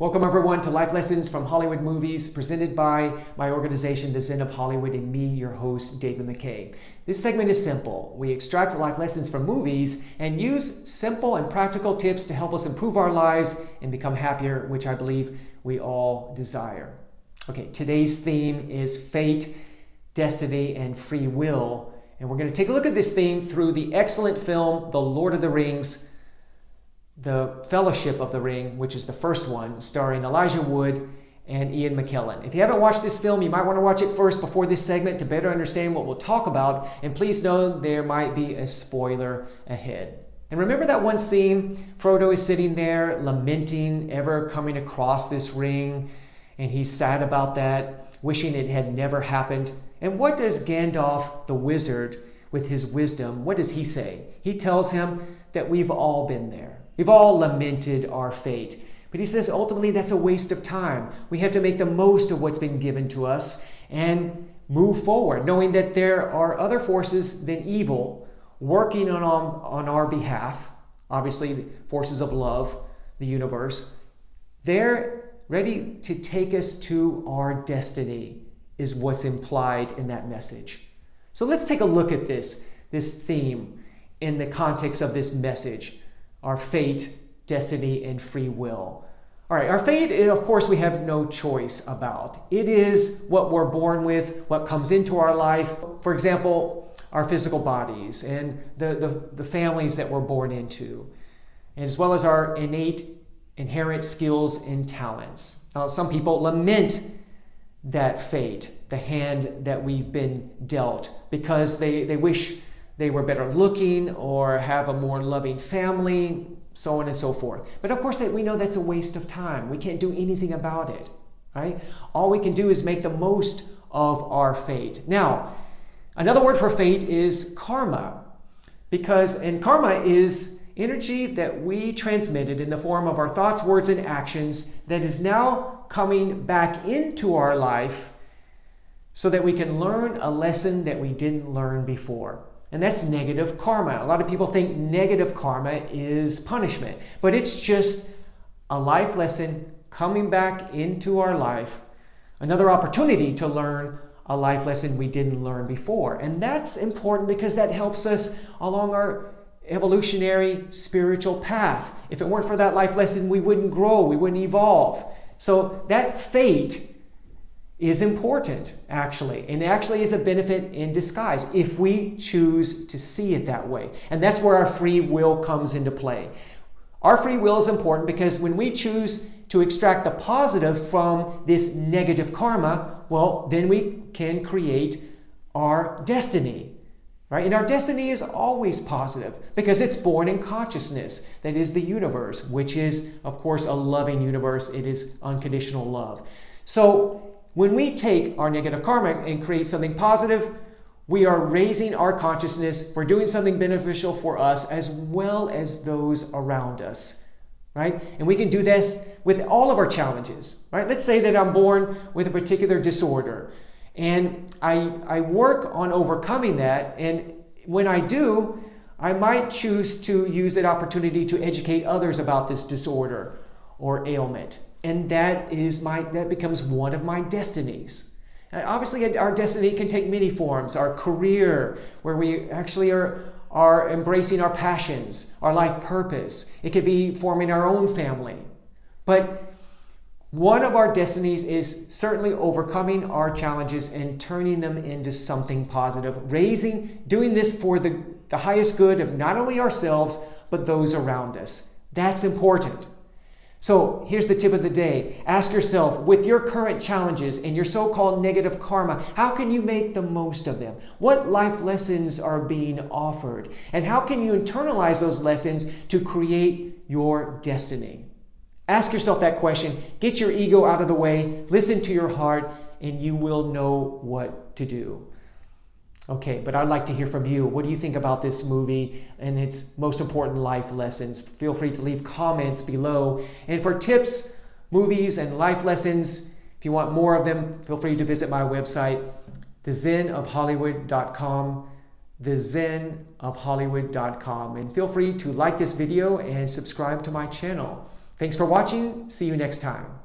Welcome everyone to Life Lessons from Hollywood Movies, presented by my organization, The Zen of Hollywood, and me, your host, David McKay. This segment is simple. We extract life lessons from movies and use simple and practical tips to help us improve our lives and become happier, which I believe we all desire. Okay, today's theme is fate, destiny, and free will. And we're going to take a look at this theme through the excellent film, The Lord of the Rings, The Fellowship of the Ring, which is the first one, starring Elijah Wood and Ian McKellen. If you haven't watched this film, you might want to watch it first before this segment to better understand what we'll talk about. And please know there might be a spoiler ahead. And remember that one scene? Frodo is sitting there lamenting ever coming across this ring, and he's sad about that, wishing it had never happened. And what does Gandalf the wizard, with his wisdom, what does he say? He tells him that we've all been there. We've all lamented our fate. But he says ultimately that's a waste of time. We have to make the most of what's been given to us and move forward, knowing that there are other forces than evil working on our behalf. Obviously, forces of love, the universe. They're ready to take us to our destiny, is what's implied in that message. So let's take a look at this theme in the context of this message. Our fate, destiny, and free will. All right, our fate, of course, we have no choice about. It is what we're born with, what comes into our life. For example, our physical bodies and the families that we're born into, and as well as our innate, inherent skills and talents. Now, some people lament that fate, the hand that we've been dealt, because they wish they were better looking or have a more loving family, so on and so forth. But of course, we know that's a waste of time. We can't do anything about it, right? All we can do is make the most of our fate. Now, another word for fate is karma, and karma is energy that we transmitted in the form of our thoughts, words, and actions that is now coming back into our life so that we can learn a lesson that we didn't learn before. And that's negative karma. A lot of people think negative karma is punishment, but it's just a life lesson coming back into our life, another opportunity to learn a life lesson we didn't learn before. And that's important because that helps us along our evolutionary spiritual path. If it weren't for that life lesson, we wouldn't grow, we wouldn't evolve. So that fate is important, actually, and actually is a benefit in disguise if we choose to see it that way. And that's where our free will comes into play. Our free will is important because when we choose to extract the positive from this negative karma, well, then we can create our destiny, right? And our destiny is always positive because it's born in consciousness. That is the universe, which is, of course, a loving universe. It is unconditional love. So when we take our negative karma and create something positive, we are raising our consciousness. We're doing something beneficial for us as well as those around us, right? And we can do this with all of our challenges, right? Let's say that I'm born with a particular disorder and I work on overcoming that. And when I do, I might choose to use that opportunity to educate others about this disorder or ailment. And that becomes one of my destinies. Obviously, our destiny can take many forms. Our career, where we actually are embracing our passions, our life purpose. It could be forming our own family. But one of our destinies is certainly overcoming our challenges and turning them into something positive. Doing this for the highest good of not only ourselves, but those around us. That's important. So here's the tip of the day. Ask yourself, with your current challenges and your so-called negative karma, how can you make the most of them? What life lessons are being offered? And how can you internalize those lessons to create your destiny? Ask yourself that question. Get your ego out of the way. Listen to your heart, and you will know what to do. Okay, but I'd like to hear from you. What do you think about this movie and its most important life lessons? Feel free to leave comments below. And for tips, movies, and life lessons, if you want more of them, feel free to visit my website, thezenofhollywood.com, thezenofhollywood.com. And feel free to like this video and subscribe to my channel. Thanks for watching. See you next time.